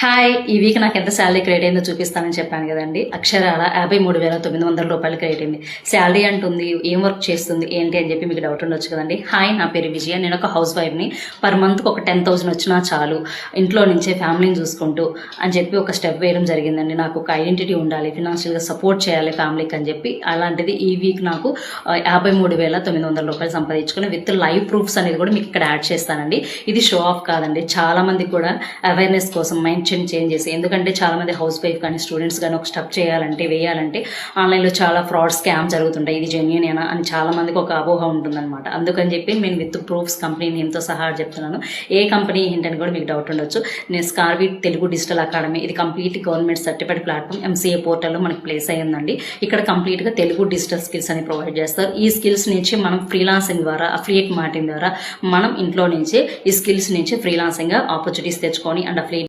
Hi! ఈ week నాకు ఎంత శాలరీ క్రెడిట్ అయిందో చూపిస్తానని చెప్పాను కదండి. అక్షరాల 53,900 రూపాయలు క్రెడిట్ అయింది. శాలరీ అంటుంది, ఏం వర్క్ చేస్తుంది, ఏంటి అని చెప్పి మీకు డౌట్ ఉండొచ్చు కదండి. హాయ్, నా పేరు విజయ. నేను ఒక హౌస్ వైఫ్ని. పర్ మంత్కి ఒక 10,000 వచ్చినా చాలు, ఇంట్లో నుంచే ఫ్యామిలీని చూసుకుంటూ అని చెప్పి ఒక స్టెప్ వేయడం జరిగిందండి. నాకు ఒక ఐడెంటిటీ ఉండాలి, ఫినాన్షియల్గా సపోర్ట్ చేయాలి ఫ్యామిలీకి అని చెప్పి. అలాంటిది ఈ వీక్ నాకు 53,900 రూపాయలు సంపాదించుకుని విత్ లైవ్ ప్రూఫ్స్ అనేది కూడా మీకు ఇక్కడ యాడ్ చేస్తానండి. ఇది షో ఆఫ్ కాదండి, చాలా మందికి కూడా అవేర్నెస్ కోసం మైండ్ చేంజ్ చేసి, ఎందుకంటే చాలా మంది హౌస్ వైఫ్ కానీ స్టూడెంట్స్ కానీ ఒక స్టెప్ వేయాలంటే ఆన్లైన్లో చాలా ఫ్రాడ్ స్కామ్ జరుగుతుంటాయి. ఇది జెన్యూనేనా అని చాలా మందికి ఒక అపోహ ఉంటుందన్నమాట. అందుకని చెప్పి నేను విత్ ప్రూఫ్స్ కంపెనీ నేమ్తో సహా చెప్తున్నాను. ఏ కంపెనీ ఏంటని కూడా మీకు డౌట్ ఉండొచ్చు. నేను స్కార్విట్ తెలుగు డిజిటల్ అకాడమీ, ఇది complete government certified platform, MCA పోర్టల్లో మనకి ప్లేస్ అయ్యిందండి. ఇక్కడ కంప్లీట్గా తెలుగు డిజిటల్ స్కిల్స్ అని ప్రొవైడ్ చేస్తారు. ఈ స్కిల్స్ నుంచి మనం ఫ్రీలాన్సింగ్ ద్వారా, అఫిలియేట్ మార్కెటింగ్ ద్వారా మనం ఇంట్లో నుంచి ఈ స్కిల్స్ నుంచి ఫ్రీలాన్సింగ్గా ఆపర్చునిటీస్ తెచ్చుకొని అండ్ అఫిలియేట్